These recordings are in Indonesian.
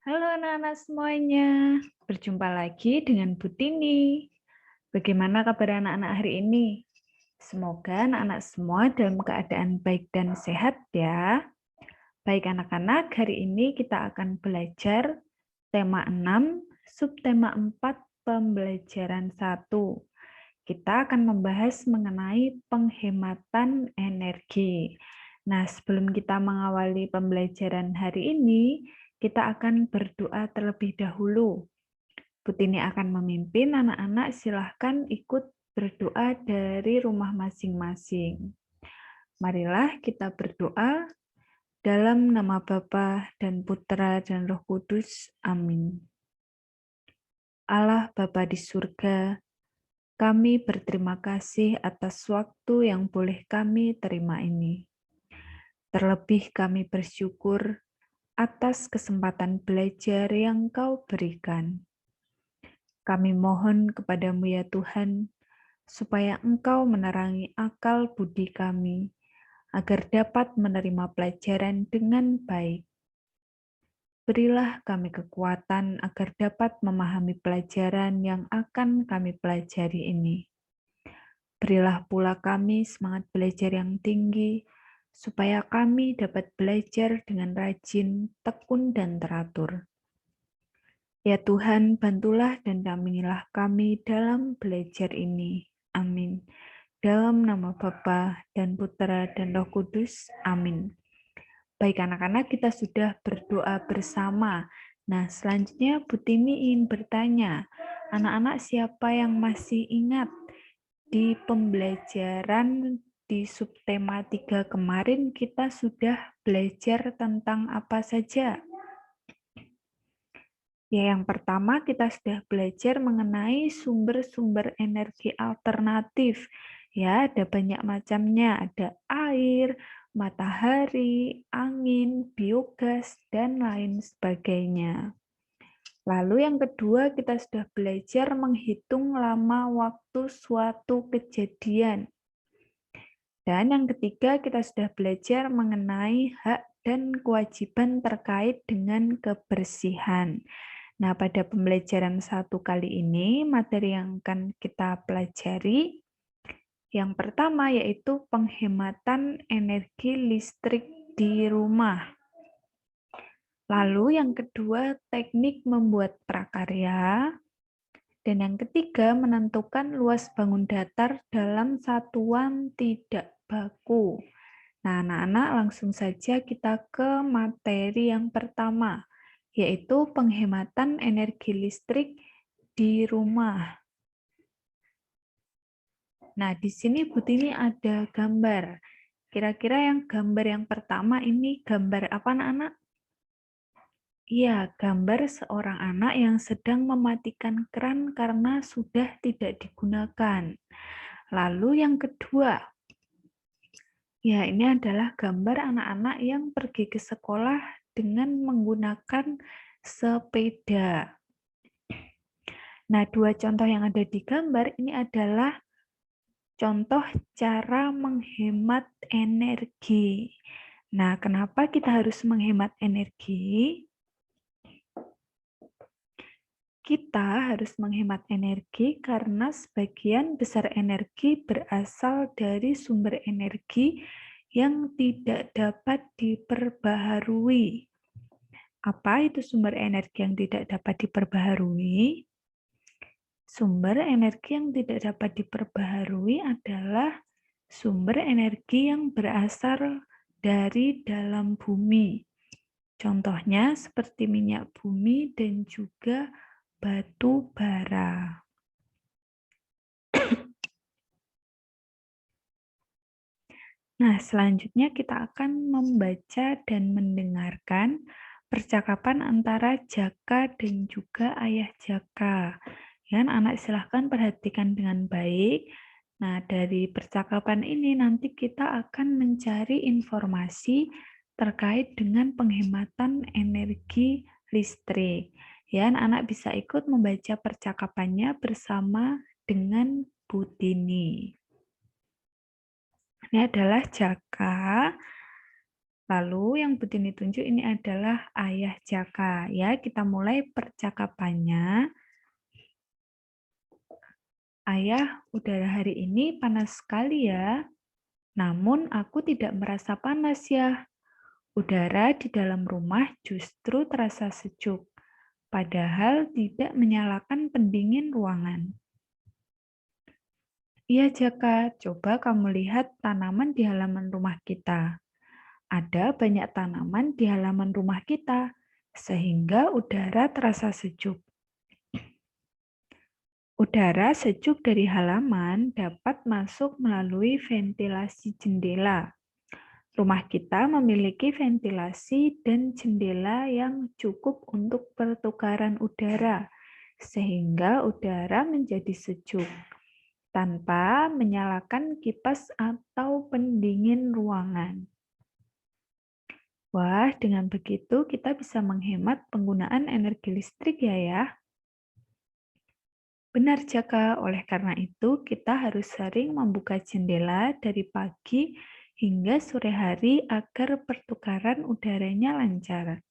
Halo anak-anak semuanya, berjumpa lagi dengan Bu Tini. Bagaimana kabar anak-anak hari ini? Semoga anak-anak semua dalam keadaan baik dan sehat ya. Baik anak-anak, hari ini kita akan belajar tema 6, subtema 4, pembelajaran 1. Kita akan membahas mengenai penghematan energi. Nah, sebelum kita mengawali pembelajaran hari ini, kita akan berdoa terlebih dahulu. Bu Tini akan memimpin anak-anak, silahkan ikut berdoa dari rumah masing-masing. Marilah kita berdoa dalam nama Bapa dan Putra dan Roh Kudus. Amin. Allah Bapa di surga, kami berterima kasih atas waktu yang boleh kami terima ini. Terlebih kami bersyukur atas kesempatan belajar yang Kau berikan. Kami mohon kepadamu ya Tuhan, supaya Engkau menerangi akal budi kami, agar dapat menerima pelajaran dengan baik. Berilah kami kekuatan agar dapat memahami pelajaran yang akan kami pelajari ini. Berilah pula kami semangat belajar yang tinggi, supaya kami dapat belajar dengan rajin, tekun, dan teratur. Ya Tuhan, bantulah dan dampingilah kami dalam belajar ini. Amin. Dalam nama Bapa dan Putra dan Roh Kudus. Amin. Baik anak-anak, kita sudah berdoa bersama. Nah, selanjutnya Bu Tini ingin bertanya, anak-anak siapa yang masih ingat di pembelajaran di subtema 3 kemarin kita sudah belajar tentang apa saja? Ya, yang pertama kita sudah belajar mengenai sumber-sumber energi alternatif. Ya, ada banyak macamnya, ada air, matahari, angin, biogas, dan lain sebagainya. Lalu yang kedua, kita sudah belajar menghitung lama waktu suatu kejadian. Dan yang ketiga, kita sudah belajar mengenai hak dan kewajiban terkait dengan kebersihan. Nah, pada pembelajaran 1 kali ini, materi yang akan kita pelajari, yang pertama yaitu penghematan energi listrik di rumah. Lalu yang kedua, teknik membuat prakarya. Dan yang ketiga, menentukan luas bangun datar dalam satuan tidak baku. Nah, anak-anak langsung saja kita ke materi yang pertama, yaitu penghematan energi listrik di rumah. Nah, di sini Bu Tini ada gambar. Kira-kira yang gambar yang pertama ini gambar apa, anak-anak? Iya, gambar seorang anak yang sedang mematikan keran karena sudah tidak digunakan. Lalu yang kedua, ya ini adalah gambar anak-anak yang pergi ke sekolah dengan menggunakan sepeda. Nah, dua contoh yang ada di gambar ini adalah contoh cara menghemat energi. Nah, kenapa kita harus menghemat energi? Kita harus menghemat energi karena sebagian besar energi berasal dari sumber energi yang tidak dapat diperbaharui. Apa itu sumber energi yang tidak dapat diperbaharui? Sumber energi yang tidak dapat diperbaharui adalah sumber energi yang berasal dari dalam bumi. Contohnya seperti minyak bumi dan juga batu bara. Nah, selanjutnya kita akan membaca dan mendengarkan percakapan antara Jaka dan juga Ayah Jaka. Ya, anak silahkan perhatikan dengan baik. Nah, dari percakapan ini nanti kita akan mencari informasi terkait dengan penghematan energi listrik. Ya, anak bisa ikut membaca percakapannya bersama dengan Bu Tini. Ini adalah Jaka. Lalu yang Butini tunjuk ini adalah ayah Jaka. Ya, kita mulai percakapannya. Ayah, udara hari ini panas sekali ya. Namun aku tidak merasa panas ya. Udara di dalam rumah justru terasa sejuk, padahal tidak menyalakan pendingin ruangan. Iya Jaka, coba kamu lihat tanaman di halaman rumah kita. Ada banyak tanaman di halaman rumah kita, sehingga udara terasa sejuk. Udara sejuk dari halaman dapat masuk melalui ventilasi jendela. Rumah kita memiliki ventilasi dan jendela yang cukup untuk pertukaran udara, sehingga udara menjadi sejuk tanpa menyalakan kipas atau pendingin ruangan. Wah, dengan begitu kita bisa menghemat penggunaan energi listrik ya. Benar, Jaka. Oleh karena itu, kita harus sering membuka jendela dari pagi hingga sore hari agar pertukaran udaranya lancar.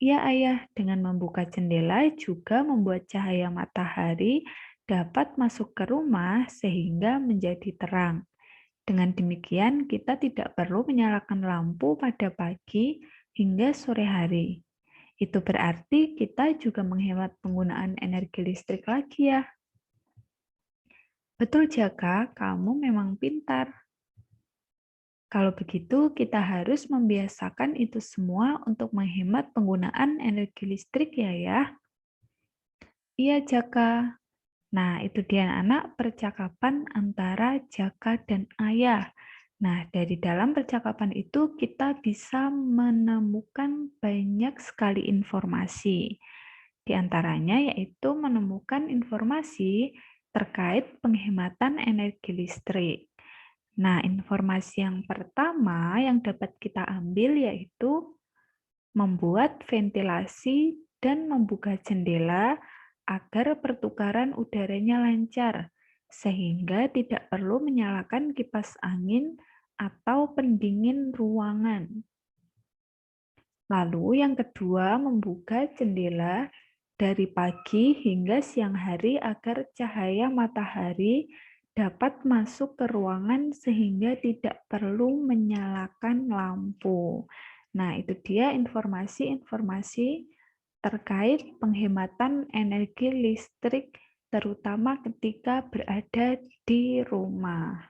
Ya, Ayah, dengan membuka jendela juga membuat cahaya matahari dapat masuk ke rumah sehingga menjadi terang. Dengan demikian, kita tidak perlu menyalakan lampu pada pagi hingga sore hari. Itu berarti kita juga menghemat penggunaan energi listrik lagi ya. Betul, Jaka, kamu memang pintar. Kalau begitu, kita harus membiasakan itu semua untuk menghemat penggunaan energi listrik ya. Iya, Jaka. Nah, itu dia anak percakapan antara Jaka dan Ayah. Nah, dari dalam percakapan itu kita bisa menemukan banyak sekali informasi. Di antaranya yaitu menemukan informasi terkait penghematan energi listrik. Nah, informasi yang pertama yang dapat kita ambil yaitu membuat ventilasi dan membuka jendela agar pertukaran udaranya lancar, sehingga tidak perlu menyalakan kipas angin atau pendingin ruangan. Lalu yang kedua, membuka jendela dari pagi hingga siang hari agar cahaya matahari dapat masuk ke ruangan sehingga tidak perlu menyalakan lampu. Nah, itu dia informasi-informasi terkait penghematan energi listrik terutama ketika berada di rumah.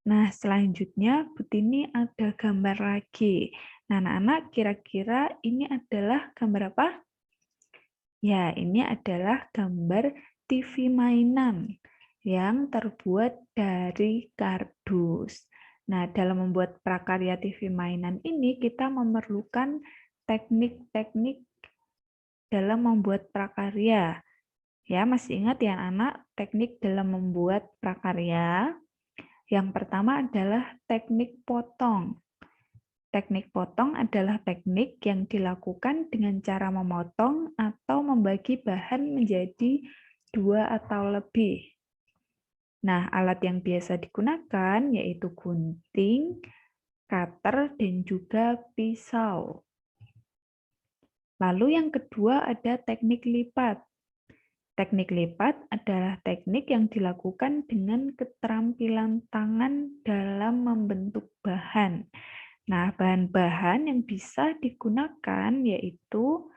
Nah, selanjutnya Butini ada gambar lagi. Nah, anak-anak kira-kira ini adalah gambar apa? Ya, ini adalah gambar TV mainan yang terbuat dari kardus. Nah, dalam membuat prakarya TV mainan ini, kita memerlukan teknik-teknik dalam membuat prakarya. Ya, masih ingat ya anak, teknik dalam membuat prakarya? Yang pertama adalah teknik potong. Teknik potong adalah teknik yang dilakukan dengan cara memotong atau membagi bahan menjadi dua atau lebih. Nah, alat yang biasa digunakan yaitu gunting, cutter, dan juga pisau. Lalu yang kedua ada teknik lipat. Teknik lipat adalah teknik yang dilakukan dengan keterampilan tangan dalam membentuk bahan. Nah, bahan-bahan yang bisa digunakan yaitu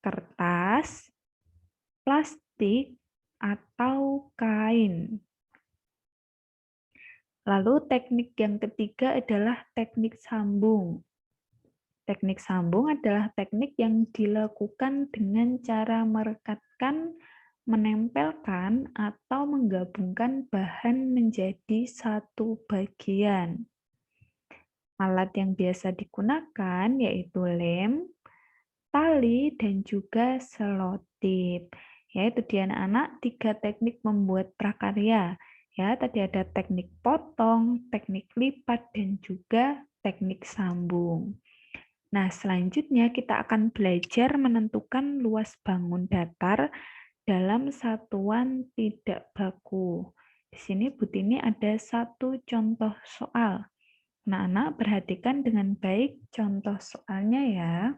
kertas, plastik, atau kain. Lalu teknik yang ketiga adalah teknik sambung. Teknik sambung adalah teknik yang dilakukan dengan cara merekatkan, menempelkan, atau menggabungkan bahan menjadi satu bagian. Alat yang biasa digunakan yaitu lem, tali, dan juga selotip. Yaitu dia anak-anak 3 teknik membuat prakarya. Ya, tadi ada teknik potong, teknik lipat, dan juga teknik sambung. Nah, selanjutnya kita akan belajar menentukan luas bangun datar dalam satuan tidak baku. Di sini Butini ada satu contoh soal. Anak-anak perhatikan dengan baik contoh soalnya ya.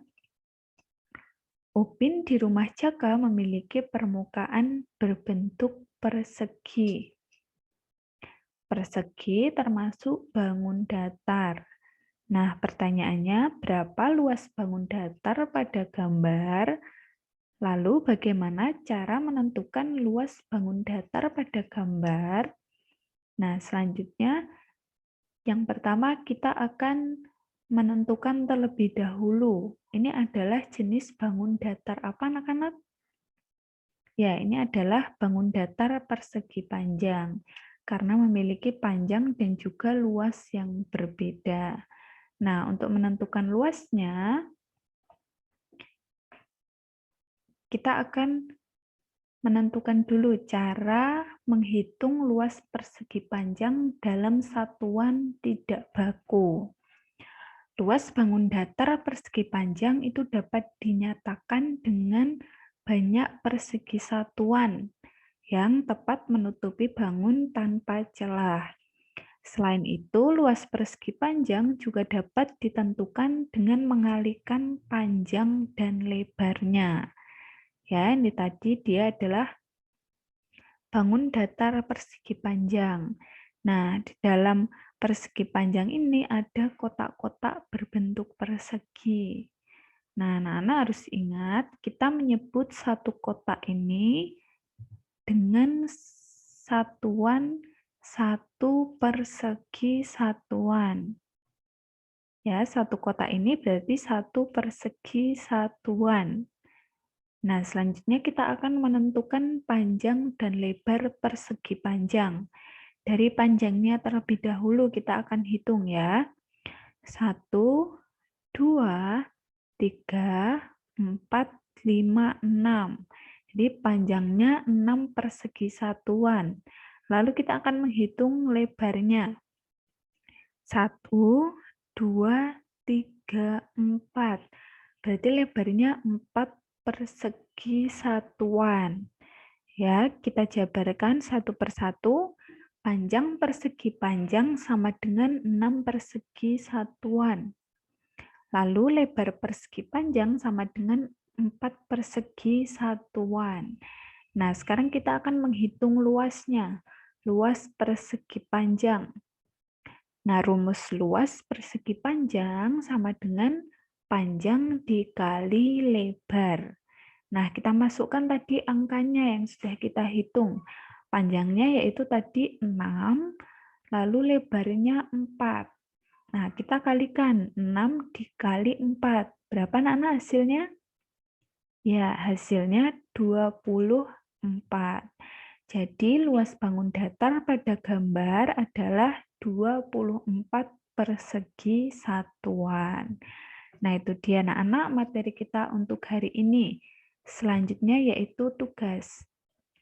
Upin di rumah Jaka memiliki permukaan berbentuk persegi. Persegi termasuk bangun datar. Nah, pertanyaannya, berapa luas bangun datar pada gambar? Lalu, bagaimana cara menentukan luas bangun datar pada gambar? Nah, selanjutnya, yang pertama kita akan menentukan terlebih dahulu. Ini adalah jenis bangun datar apa, anak-anak? Ya, ini adalah bangun datar persegi panjang, karena memiliki panjang dan juga luas yang berbeda. Nah, untuk menentukan luasnya, kita akan menentukan dulu cara menghitung luas persegi panjang dalam satuan tidak baku. Luas bangun datar persegi panjang itu dapat dinyatakan dengan banyak persegi satuan yang tepat menutupi bangun tanpa celah. Selain itu, luas persegi panjang juga dapat ditentukan dengan mengalihkan panjang dan lebarnya. Ya, ini tadi dia adalah bangun datar persegi panjang. Nah, di dalam persegi panjang ini ada kotak-kotak berbentuk persegi. Nah, anak-anak harus ingat, kita menyebut satu kotak ini dengan satuan 1/1 Ya, satu kotak ini berarti 1/1. Nah, selanjutnya kita akan menentukan panjang dan lebar persegi panjang. Dari panjangnya terlebih dahulu kita akan hitung ya. 1, 2, 3, 4, 5, 6. Jadi panjangnya 6 persegi satuan. Lalu kita akan menghitung lebarnya. 1, 2, 3, 4. Berarti lebarnya 4 persegi satuan. Ya, kita jabarkan satu persatu. Panjang persegi panjang sama dengan 6 persegi satuan. Lalu lebar persegi panjang sama dengan 4 persegi satuan. Nah, sekarang kita akan menghitung luasnya. Luas persegi panjang. Nah, rumus luas persegi panjang sama dengan panjang dikali lebar. Nah, kita masukkan tadi angkanya yang sudah kita hitung. Panjangnya yaitu tadi 6, lalu lebarnya 4. Nah, kita kalikan 6 dikali 4. Berapa anak-anak hasilnya? Ya, hasilnya 24. Jadi, luas bangun datar pada gambar adalah 24 persegi satuan. Nah, itu dia anak-anak materi kita untuk hari ini. Selanjutnya yaitu tugas.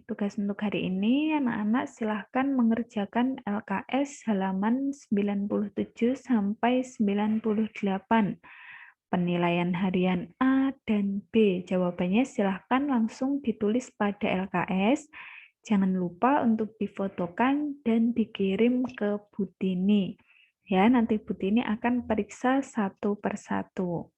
Tugas untuk hari ini, anak-anak silahkan mengerjakan LKS halaman 97 sampai 98. Penilaian harian A dan B. Jawabannya silahkan langsung ditulis pada LKS. Jangan lupa untuk difotokan dan dikirim ke Bu Tini. Ya, nanti Bu Tini akan periksa satu persatu.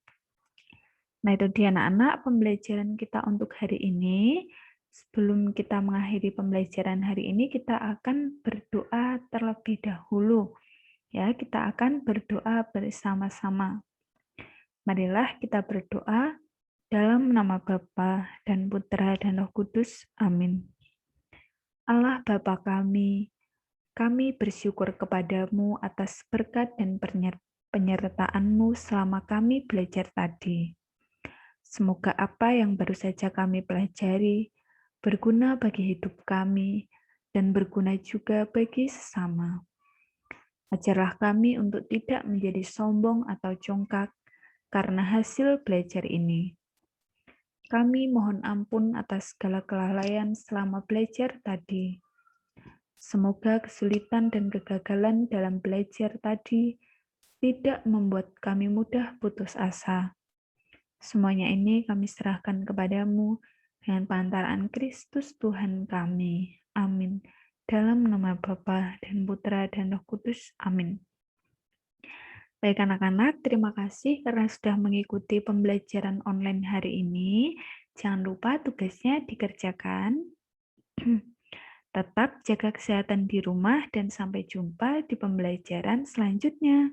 Nah, itu dia anak-anak pembelajaran kita untuk hari ini. Sebelum kita mengakhiri pembelajaran hari ini, kita akan berdoa terlebih dahulu. Ya, kita akan berdoa bersama-sama. Marilah kita berdoa dalam nama Bapa dan Putra dan Roh Kudus. Amin. Allah Bapa kami bersyukur kepadamu atas berkat dan penyertaan-Mu selama kami belajar tadi. Semoga apa yang baru saja kami pelajari berguna bagi hidup kami dan berguna juga bagi sesama. Ajarlah kami untuk tidak menjadi sombong atau congkak karena hasil belajar ini. Kami mohon ampun atas segala kelalaian selama belajar tadi. Semoga kesulitan dan kegagalan dalam belajar tadi tidak membuat kami mudah putus asa. Semuanya ini kami serahkan kepadamu dengan pantaran Kristus Tuhan kami. Amin. Dalam nama Bapa dan Putra dan Roh Kudus. Amin. Baik anak-anak, terima kasih karena sudah mengikuti pembelajaran online hari ini. Jangan lupa tugasnya dikerjakan. Tetap jaga kesehatan di rumah dan sampai jumpa di pembelajaran selanjutnya.